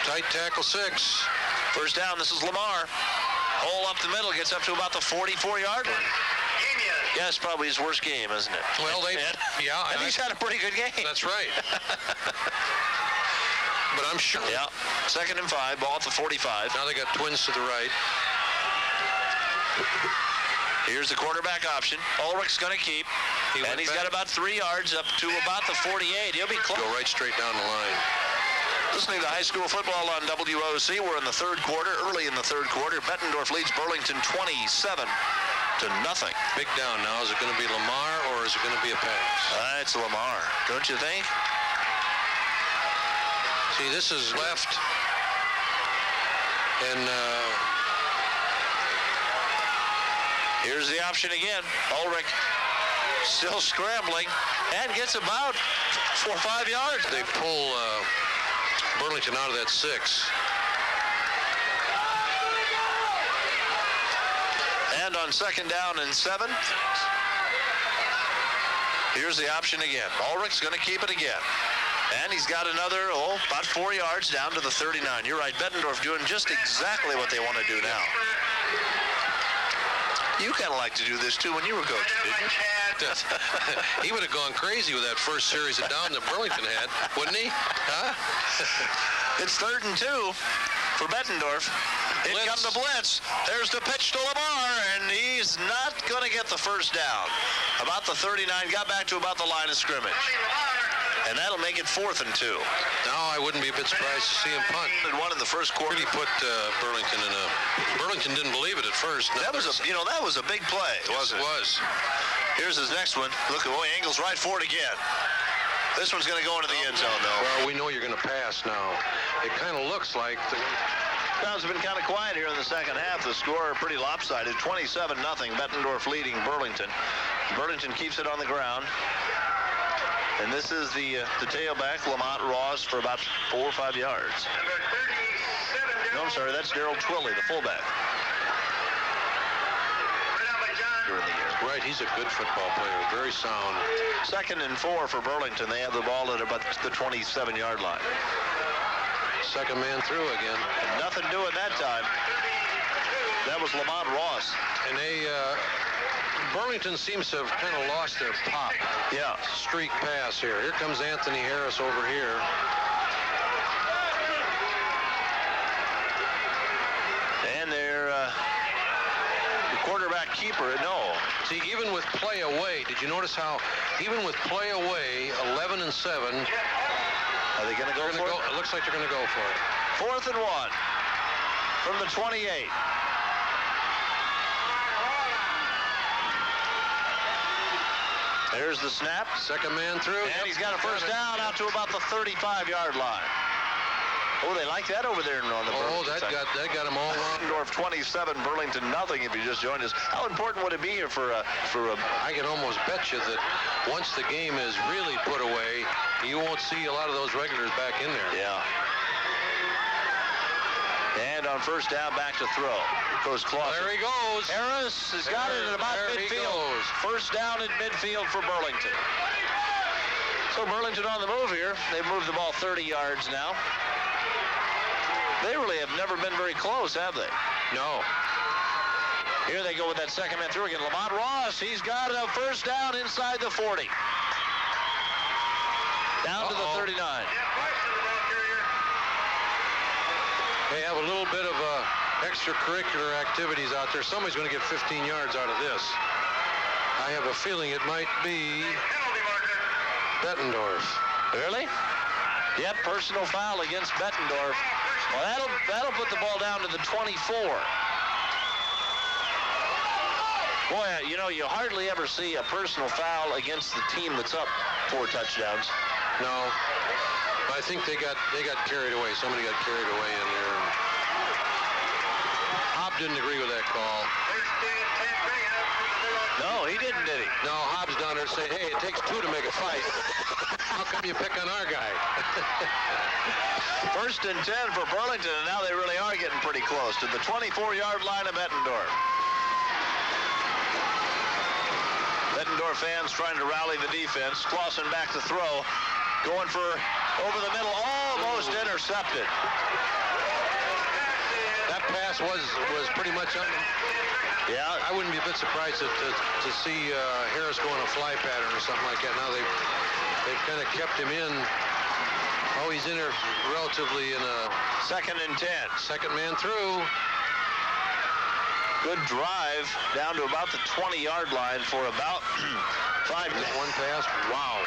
Speaker 1: Tight tackle 6.
Speaker 2: First down, this is Lamar. Hole up the middle, gets up to about the 44-yard line. Yeah, it's probably his worst game, isn't it?
Speaker 1: Well, yeah.
Speaker 2: And he's had a pretty good game.
Speaker 1: That's right. But I'm sure.
Speaker 2: Yeah, 2nd and 5, ball at the 45.
Speaker 1: Now they got twins to the right.
Speaker 2: Here's the quarterback option. Ulrich's going to keep. And he's got about 3 yards up to about the 48. He'll be close.
Speaker 1: Go right straight down the line.
Speaker 2: Listening to high school football on WOC. We're in the 3rd quarter, early in the 3rd quarter. Bettendorf leads Burlington 27-0.
Speaker 1: Big down now. Is it going to be Lamar or is it going to be a pass?
Speaker 2: It's Lamar, don't you think?
Speaker 1: See, this is left. And
Speaker 2: here's the option again. Ulrich still scrambling and gets about 4 or 5 yards.
Speaker 1: They pull Burlington out of that 6.
Speaker 2: And on 2nd down and 7, here's the option again. Ulrich's going to keep it again. And he's got another, about 4 yards down to the 39. You're right, Bettendorf doing just exactly what they want to do now. You kind of like to do this, too, when you were coaching, didn't you?
Speaker 1: He would have gone crazy with that first series of down that Burlington had, wouldn't he? Huh?
Speaker 2: It's 3rd and 2 for Bettendorf. In comes the blitz. There's the pitch to Lamar, and he's not going to get the first down. About the 39, got back to about the line of scrimmage. And that'll make it 4th and 2.
Speaker 1: Now I wouldn't be a bit surprised to see him punt.
Speaker 2: And one in the first quarter.
Speaker 1: Really put Burlington in a. Burlington didn't believe it at first.
Speaker 2: That was a big play, wasn't it?
Speaker 1: It was.
Speaker 2: Here's his next one. Look, angles right for it again. This one's going to go into the end zone, though.
Speaker 1: Well, we know you're going to pass now. It kind of looks like the
Speaker 2: crowds have been kind of quiet here in the second half. The score pretty lopsided, 27-0. Bettendorf leading Burlington. Burlington keeps it on the ground. And this is the tailback, Lamont Ross, for about 4 or 5 yards. No, I'm sorry, that's Daryl Twilley, the fullback. During the year.
Speaker 1: Right, he's a good football player, very sound.
Speaker 2: 2nd and 4 for Burlington. They have the ball at about the 27-yard line.
Speaker 1: Second man through again.
Speaker 2: And nothing doing that time. That was Lamont Ross.
Speaker 1: And Burlington seems to have kind of lost their pop.
Speaker 2: Yeah.
Speaker 1: Streak pass here. Here comes Anthony Harris over here.
Speaker 2: And they're the quarterback keeper. No.
Speaker 1: See, even with play away, did you notice how, even with play away, 11 and 7,
Speaker 2: are they going to go for it?
Speaker 1: It looks like they're going to go for it.
Speaker 2: 4th and 1 from the 28. There's the snap.
Speaker 1: Second man through.
Speaker 2: And he's got a first down out to about the 35-yard line. Oh, they like that over there on the Burlington
Speaker 1: side. that got them all wrong.
Speaker 2: Bettendorf 27, Burlington nothing. If you just joined us, how important would it be here for a?
Speaker 1: I can almost bet you that once the game is really put away, you won't see a lot of those regulars back in there.
Speaker 2: Yeah. And on first down, back to throw. Goes Clawson.
Speaker 1: There he goes.
Speaker 2: Harris has got it at about midfield. First down at midfield for Burlington. So Burlington on the move here. They've moved the ball 30 yards now. They really have never been very close, have they?
Speaker 1: No.
Speaker 2: Here they go with that second man through again. Lamont Ross, he's got a first down inside the 40. Down to the 39.
Speaker 1: They have a little bit of extracurricular activities out there. Somebody's going to get 15 yards out of this. I have a feeling it might be Bettendorf.
Speaker 2: Really? Yep, personal foul against Bettendorf. Well, that'll put the ball down to the 24. Boy, you know, you hardly ever see a personal foul against the team that's up 4 touchdowns.
Speaker 1: No. But I think they got carried away. Somebody got carried away in there. Hobbs didn't agree with that call.
Speaker 2: No, he didn't, did he?
Speaker 1: No, Hobbs down there saying, hey, it takes 2 to make a fight. How come you pick on our guy?
Speaker 2: 1st and 10 for Burlington, and now they really are getting pretty close to the 24-yard line of Bettendorf. Bettendorf fans trying to rally the defense. Clawson back to throw. Going for over the middle, almost intercepted.
Speaker 1: That pass was pretty much on.
Speaker 2: Yeah,
Speaker 1: I wouldn't be a bit surprised to see Harris go on a fly pattern or something like that. Now they've kind of kept him in. Oh, he's in there relatively in a
Speaker 2: 2nd and 10.
Speaker 1: Second man through.
Speaker 2: Good drive down to about the 20-yard line for about 5 minutes.
Speaker 1: One pass. Wow.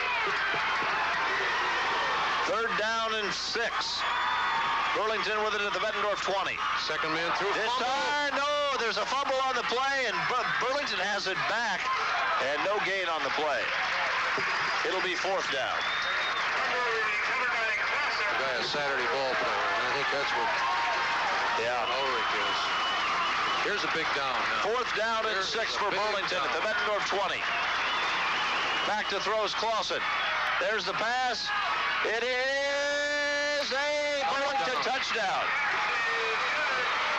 Speaker 2: 3rd down and 6. Burlington with it at the Bettendorf 20.
Speaker 1: Second man through.
Speaker 2: This time, no, there's a fumble on the play, and Burlington has it back, and no gain on the play. It'll be 4th down.
Speaker 1: The guy, a Saturday ball player, and I think that's what Ulrich is. Here's a big down now.
Speaker 2: 4th down and 6 for Burlington at the Bettendorf 20. Back to throws Clawson. There's the pass. It is a Burlington touchdown.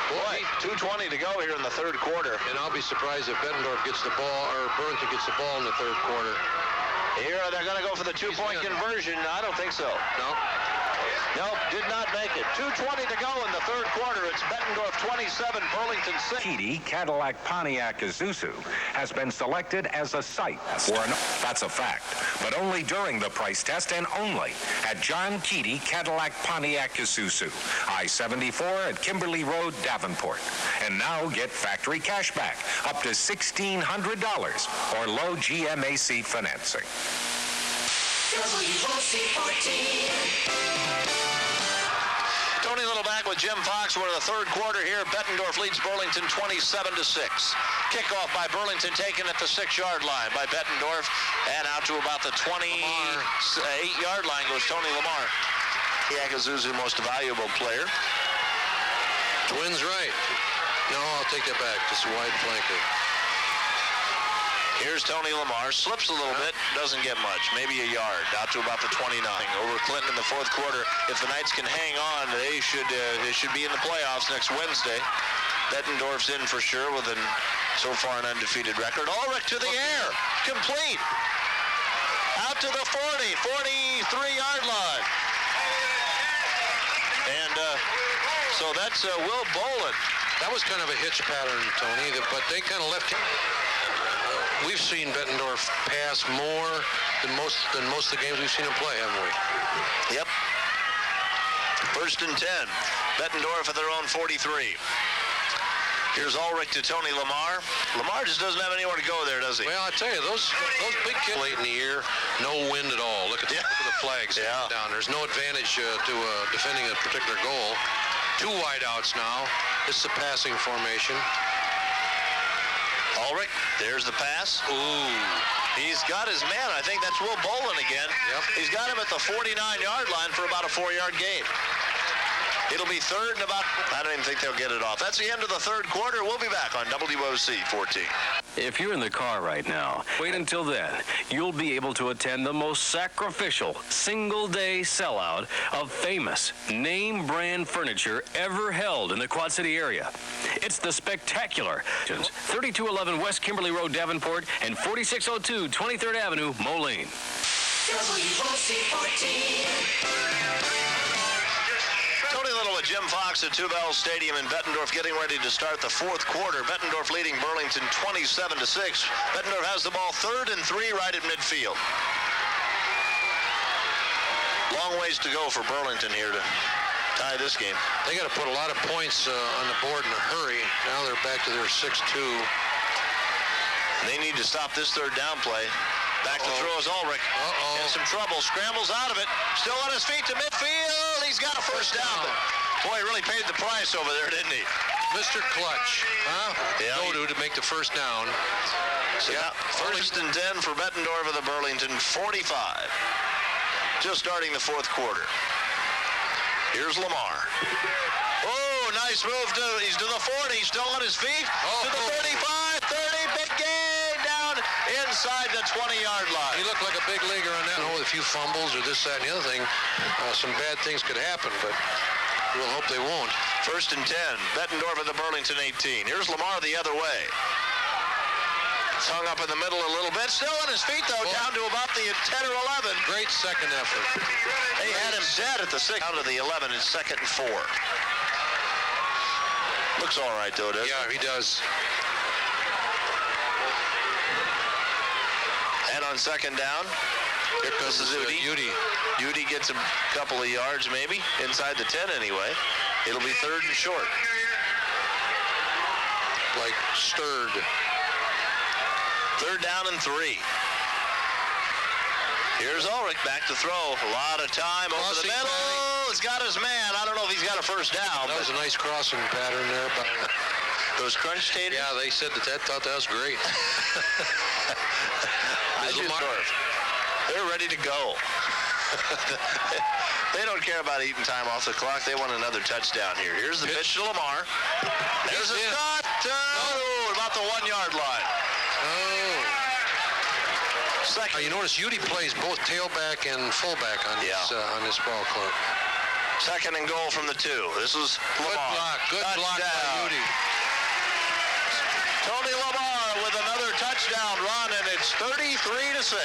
Speaker 2: Boy, 2:20 to go here in the 3rd quarter.
Speaker 1: And I'll be surprised if Bettendorf gets the ball, or Burlington gets the ball in the 3rd quarter.
Speaker 2: Here they're going to go for the 2-point conversion. I don't think so.
Speaker 1: No.
Speaker 2: Nope, did not make it. 2:20 to go in the 3rd quarter. It's Bettendorf 27, Burlington 6.
Speaker 5: Keedy Cadillac Pontiac Isuzu has been selected as a site for an... That's a fact, but only during the price test and only at John Keedy Cadillac Pontiac Isuzu, I-74 at Kimberly Road, Davenport. And now get factory cash back up to $1,600 or low M.A.C. financing.
Speaker 2: Tony Little back with Jim Fox. We're in the 3rd quarter here. Bettendorf leads Burlington 27-6. Kickoff by Burlington taken at the 6-yard line by Bettendorf. And out to about the 28-yard line goes Tony Lamar. Isuzu, most valuable player.
Speaker 1: Twins right. No, I'll take that back. Just a wide flanker.
Speaker 2: Here's Tony Lamar. Slips a little bit. Doesn't get much. Maybe a yard. Out to about the 29. Over Clinton in the 4th quarter. If the Knights can hang on, they should be in the playoffs next Wednesday. Bettendorf's in for sure with so far an undefeated record. Ulrich to the air. Complete. Out to the 43-yard line. And so that's Will Bolin.
Speaker 1: That was kind of a hitch pattern, Tony, but they kind of left him. We've seen Bettendorf pass more than most of the games we've seen him play, haven't we?
Speaker 2: Yep. 1st and 10. Bettendorf at their own 43. Here's Ulrich to Tony Lamar. Lamar just doesn't have anywhere to go there, does he?
Speaker 1: Well, I tell you, those big kids late in the year, no wind at all. Look at the flags down. There's no advantage to defending a particular goal. 2 wideouts now. This is a passing formation.
Speaker 2: Ulrich, there's the pass. Ooh. He's got his man. I think that's Will Bolin again.
Speaker 1: Yep.
Speaker 2: He's got him at the 49-yard line for about a 4-yard gain. It'll be 3rd and about... I don't even think they'll get it off. That's the end of the 3rd quarter. We'll be back on WOC 14.
Speaker 3: If you're in the car right now, wait until then. You'll be able to attend the most sacrificial single-day sellout of famous name-brand furniture ever held in the Quad City area. It's the spectacular 3211 West Kimberly Road, Davenport, and 4602 23rd Avenue, Moline.
Speaker 4: WOC 14.
Speaker 2: Tony Little with Jim Fox at Tubell Stadium in Bettendorf getting ready to start the 4th quarter. Bettendorf leading Burlington 27-6. Bettendorf has the ball 3rd and 3 right at midfield. Long ways to go for Burlington here to tie this game.
Speaker 1: They got to put a lot of points on the board in a hurry. Now they're back to their 6-2.
Speaker 2: They need to stop this 3rd down play. Back to throw is Ulrich. In some trouble. Scrambles out of it. Still on his feet to midfield. He's got a first down. Boy, he really paid the price over there, didn't he?
Speaker 1: Mr. Clutch, huh?
Speaker 2: Yeah.
Speaker 1: Doerder to make the first down.
Speaker 2: So yeah, first and 10 for Bettendorf of the Burlington 45. Just starting the fourth quarter. Here's Lamar. Oh, nice move. He's to the 40. Still on his feet. To the 35, 30. Big gain down inside the 20-yard line.
Speaker 1: He looked like a big leaguer on that. A few fumbles or this, that, and the other thing. Some bad things could happen, but we'll hope they won't.
Speaker 2: First and 10. Bettendorf at the Burlington 18. Here's Lamar the other way. It's hung up in the middle a little bit. Still on his feet, though, down to about the 10 or 11.
Speaker 1: Great second effort.
Speaker 2: They had him dead at the 6. Down to the 11. It's second and 4. Looks all right, though, doesn't it?
Speaker 1: Yeah, he does.
Speaker 2: And on second down,
Speaker 1: here comes
Speaker 2: Udi. Udi gets a couple of yards, maybe, inside the 10 anyway. It'll be third and short.
Speaker 1: Like stirred.
Speaker 2: Third down and 3. Here's Ulrich back to throw. A lot of time over the middle. He's got his man. I don't know if he's got a first down.
Speaker 1: That was a nice crossing pattern there. But
Speaker 2: those crunch taters?
Speaker 1: Yeah, they said that thought that was great.
Speaker 2: They're ready to go. They don't care about eating time off the clock. They want another touchdown here. Here's the pitch to Lamar. There's a shot. About the 1-yard line. Second.
Speaker 1: You notice Udi plays both tailback and fullback on this ball club.
Speaker 2: Second and goal from the 2. This is Lamar.
Speaker 1: Good block by Udi.
Speaker 2: Tony Lamar with another touchdown run, and it's 33-6.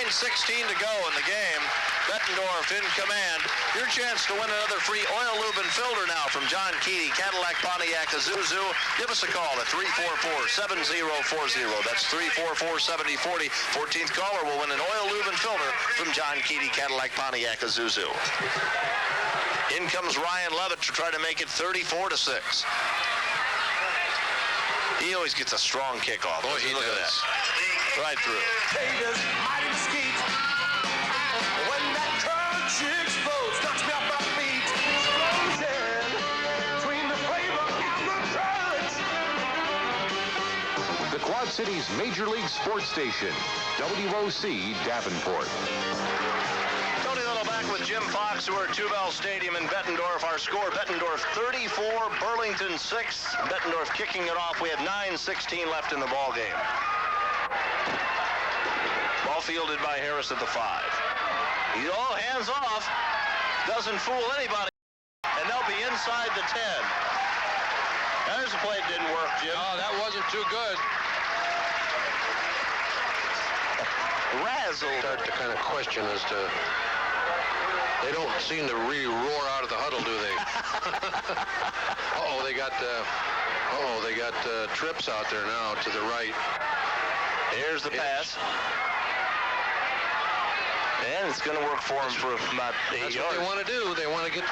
Speaker 2: 9:16 to go in the game. Bettendorf in command. Your chance to win another free oil lube and filter now from John Keaty, Cadillac, Pontiac, Isuzu. Give us a call at 344-7040. That's 344-7040. 14th caller will win an oil lube and filter from John Keaty, Cadillac, Pontiac, Isuzu. In comes Ryan Levitt to try to make it 34-6. He always gets a strong kickoff.
Speaker 1: Boy, he
Speaker 2: Look
Speaker 1: does.
Speaker 2: at that. Right through.
Speaker 7: When that crunch explodes, knocks me off my feet. Explosion between the flavor and the crunch.
Speaker 5: The Quad Cities Major League Sports Station, WOC Davenport.
Speaker 2: Tony Little back with Jim Fox. We're at Tubell Stadium in Bettendorf. Our score, Bettendorf 34, Burlington 6. Bettendorf kicking it off. We have 9:16 left in the ball game. Ball fielded by Harris at the 5. He's all hands off. Doesn't fool anybody. And they'll be inside the 10. There's a play that didn't work, Jim.
Speaker 1: Oh, that wasn't too good.
Speaker 2: Razzle.
Speaker 1: Start to kind of question as to... They don't seem to roar out of the huddle, do they? they got trips out there now to the right.
Speaker 2: Here's the pass. And it's going to work for them for about 8 yards.
Speaker 1: That's what they want to do. They want to get...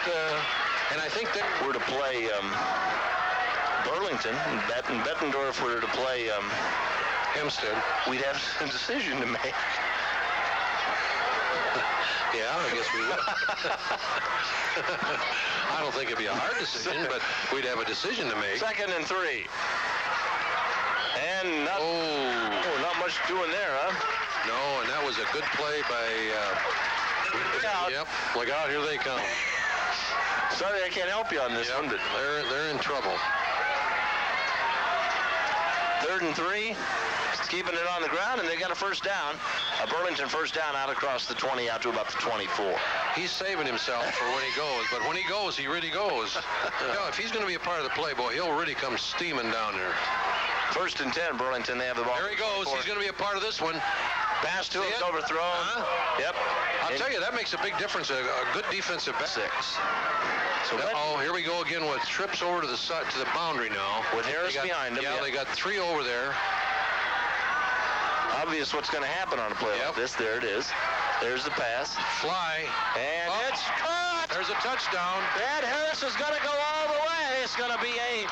Speaker 1: and I think that...
Speaker 2: We're to play Burlington, and Bettendorf were to play
Speaker 1: Hempstead.
Speaker 2: We'd have a decision to make.
Speaker 1: Yeah, I guess we would. I don't think it'd be a hard decision, but we'd have a decision to make.
Speaker 2: Second and 3. And not much doing there, huh?
Speaker 1: No, and that was a good play by...
Speaker 2: Look out.
Speaker 1: Yep, look out, here they come.
Speaker 2: Sorry, I can't help you on this one, but...
Speaker 1: They're in trouble.
Speaker 2: Third and 3. Keeping it on the ground, and they got a first down. A Burlington first down out across the 20 out to about the 24.
Speaker 1: He's saving himself for when he goes, but when he goes, he really goes. If he's going to be a part of the play, boy, he'll really come steaming down there.
Speaker 2: First and 10, Burlington. They have the ball.
Speaker 1: There he goes. He's going to be a part of this one.
Speaker 2: Pass to him, overthrown. Yep.
Speaker 1: I'll tell you, that makes a big difference. A good defensive back.
Speaker 2: 6. So
Speaker 1: here we go again with trips over to the side, to the boundary now.
Speaker 2: With Harris behind him.
Speaker 1: Yeah, they got 3 over there.
Speaker 2: Obvious what's going to happen on a play like this. There it is. There's the pass.
Speaker 1: Fly.
Speaker 2: And it's caught.
Speaker 1: There's a touchdown.
Speaker 2: And Harris is going to go all the way. It's going to be a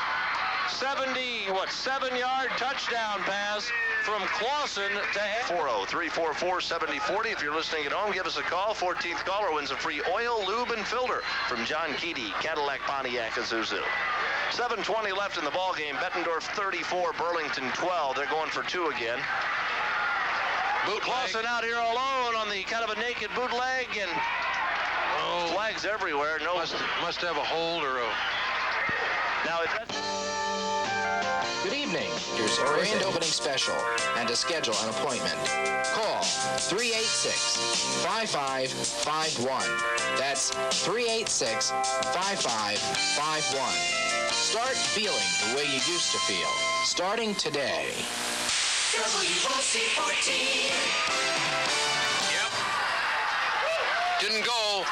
Speaker 2: 7-yard touchdown pass from Clawson to 403447040. If you're listening at home, give us a call. 14th caller wins a free oil, lube, and filter from John Keaty, Cadillac, Pontiac, Isuzu. 7:20 left in the ball game. Bettendorf 34, Burlington 12. They're going for 2 again. Clawson out here alone on the kind of a naked bootleg, and flags everywhere. No,
Speaker 1: must have a hold or a...
Speaker 2: Now if that's...
Speaker 8: Good evening. Here's a grand opening special, and to schedule an appointment, call 386-5551. That's 386-5551. Start feeling the way you used to feel, starting today.
Speaker 4: WOC 14.
Speaker 1: Yep. Didn't go.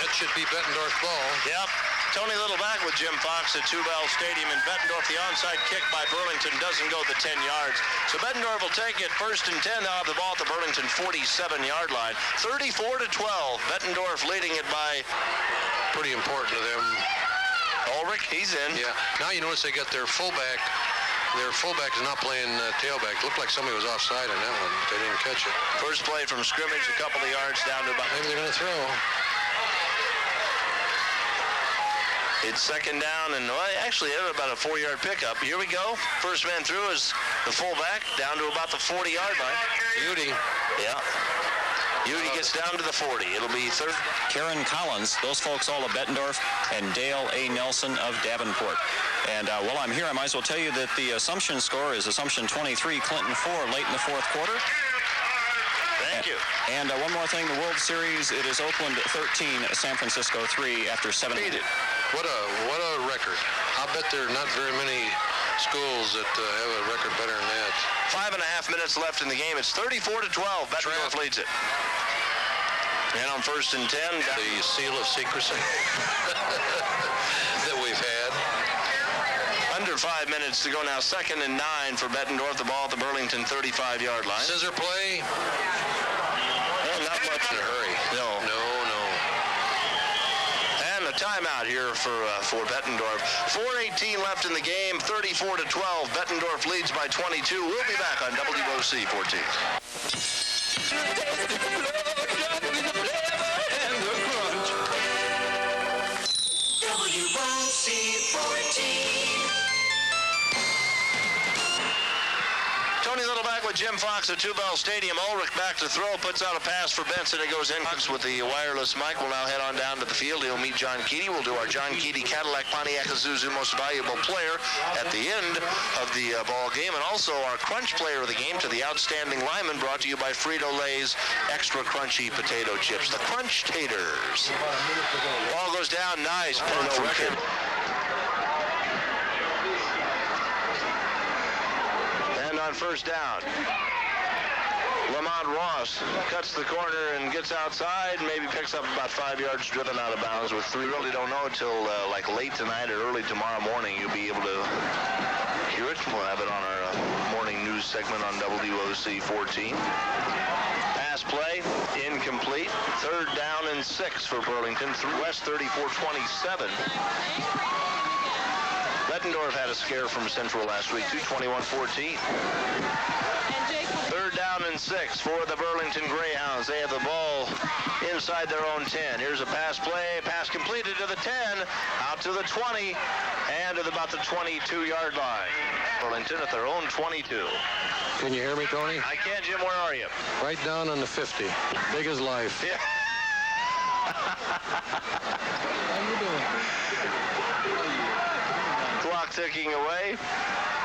Speaker 1: That should be Bettendorf ball.
Speaker 2: Yep. Tony Little back with Jim Fox at Two-Bell Stadium in Bettendorf. The onside kick by Burlington doesn't go the 10 yards. So Bettendorf will take it 1st and 10. They'll have the ball at the Burlington 47-yard line. 34-12. Bettendorf leading it by...
Speaker 1: Pretty important to them.
Speaker 2: Ulrich, he's in.
Speaker 1: Yeah. Now you notice they got their fullback. Their fullback is not playing tailback. Looked like somebody was offside on that one. They didn't catch it.
Speaker 2: First play from scrimmage, a couple of yards down to about...
Speaker 1: Maybe they're going to throw.
Speaker 2: It's 2nd down, and actually about a 4-yard pickup. Here we go. First man through is the fullback, down to about the 40-yard line.
Speaker 1: Beauty.
Speaker 2: Yeah. Beauty gets down to the 40. It'll be third.
Speaker 9: Karen Collins, those folks all of Bettendorf, and Dale A. Nelson of Davenport. And while I'm here, I might as well tell you that the Assumption score is Assumption 23, Clinton 4, late in the 4th quarter.
Speaker 2: Thank you.
Speaker 9: And one more thing, the World Series, it is Oakland 13, San Francisco 3 after 7.
Speaker 1: What a record. I'll bet there are not very many schools that have a record better than that.
Speaker 2: 5.5 minutes left in the game. It's 34-12. Bettendorf leads it. And on 1st and 10.
Speaker 1: The seal of secrecy that we've had.
Speaker 2: Under 5 minutes to go now. 2nd and 9 for Bettendorf. The ball at the Burlington 35-yard line.
Speaker 1: Scissor play.
Speaker 2: Well, not much
Speaker 1: in a hurry.
Speaker 2: No. And a timeout here for Bettendorf. 4:18 left in the game. 34-12. Bettendorf leads by 22. We'll be back on WOC 14.
Speaker 4: WOC 14.
Speaker 2: Tony Little back with Jim Fox at Two-Bell Stadium. Ulrich back to throw, puts out a pass for Benson. It goes in with the wireless mic. We'll now head on down to the field. He'll meet John Keaty. We'll do our John Keaty Cadillac Pontiac Isuzu Most Valuable Player at the end of the ball game. And also our Crunch Player of the game to the outstanding lineman, brought to you by Frito-Lay's Extra Crunchy Potato Chips. The Crunch Taters. Ball goes down. Nice. No record. On 1st down, Lamont Ross cuts the corner and gets outside, maybe picks up about 5 yards driven out of bounds with 3. Really don't know until like late tonight or early tomorrow morning you'll be able to hear it. We'll have it on our morning news segment on WOC 14. Pass play, incomplete. 3rd down and 6 for Burlington. West 34-27. Bettendorf had a scare from Central last week, 21-14. 3rd down and 6 for the Burlington Grayhounds. They have the ball inside their own 10. Here's a pass play. Pass completed to the 10, out to the 20, and to about the 22-yard line. Burlington at their own 22.
Speaker 1: Can you hear me, Tony?
Speaker 2: I can, Jim. Where are you?
Speaker 1: Right down on the 50. Big as life.
Speaker 2: Yeah.
Speaker 1: How you doing?
Speaker 2: Clock ticking away.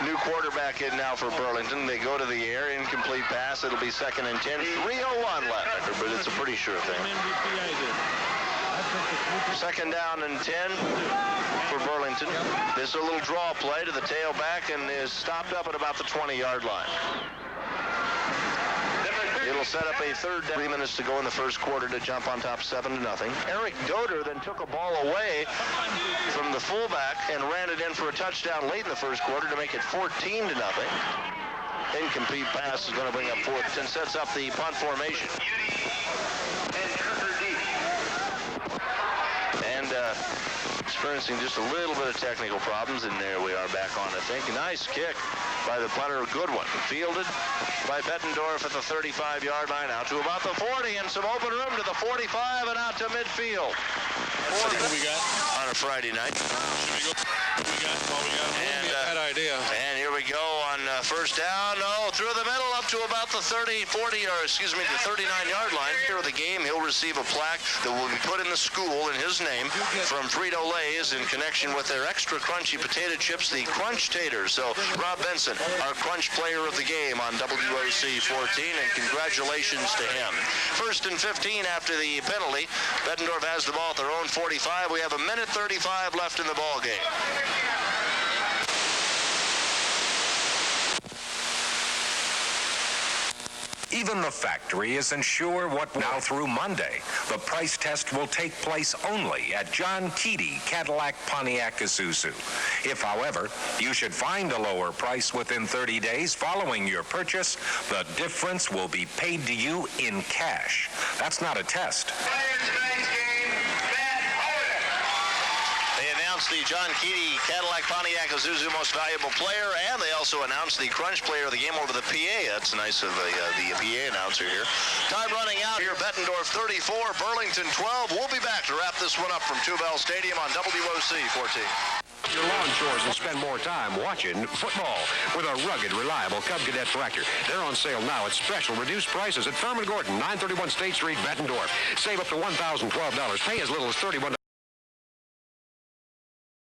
Speaker 2: New quarterback in now for Burlington. They go to the air. Incomplete pass. It'll be 2nd and 10. 3:01 left, but it's a pretty sure thing. 2nd down and 10 for Burlington. This is a little draw play to the tailback and is stopped up at about the 20-yard line. It'll set up a 3rd down. 3 minutes to go in the 1st quarter to jump on top 7-0. Eric Doerder then took a ball away from the fullback and ran it in for a touchdown late in the 1st quarter to make it 14-0. Incomplete pass is going to bring up 4th and sets up the punt formation. And experiencing just a little bit of technical problems, and there we are back on, I think. Nice kick by the punter, Goodwin. Fielded by Bettendorf at the 35-yard line, out to about the 40, and some open room to the 45 and out to midfield.
Speaker 1: What we got
Speaker 2: on a Friday night.
Speaker 1: We got
Speaker 2: and
Speaker 1: that idea.
Speaker 2: And here we go on first down. Oh, through the middle up to about the 39-yard line. Here of the game, he'll receive a plaque that will be put in the school in his name from Frito-Lay's in connection with their extra crunchy potato chips, the Crunch Taters. So Rob Benson, our Crunch player of the game on WOC 14, and congratulations to him. First and 15 after the penalty. Bettendorf has the ball at their own 45. We have a minute 35 left in the ball game.
Speaker 5: Even the factory isn't sure what now through Monday. The price test will take place only at John Keedy Cadillac Pontiac Isuzu. If, however, you should find a lower price within 30 days following your purchase, the difference will be paid to you in cash. That's not a test.
Speaker 2: The John Keedy Cadillac Pontiac Isuzu Most Valuable Player, and they also announced the Crunch Player of the game over the PA. That's nice of the PA announcer here. Time running out here. Bettendorf 34, Burlington 12. We'll be back to wrap this one up from Tubell Stadium on WOC 14.
Speaker 10: Your lawn chores and spend more time watching football with a rugged, reliable Cub Cadet tractor. They're on sale now at special reduced prices at Thurman Gordon, 931 State Street, Bettendorf. Save up to $1,012. Pay as little as $31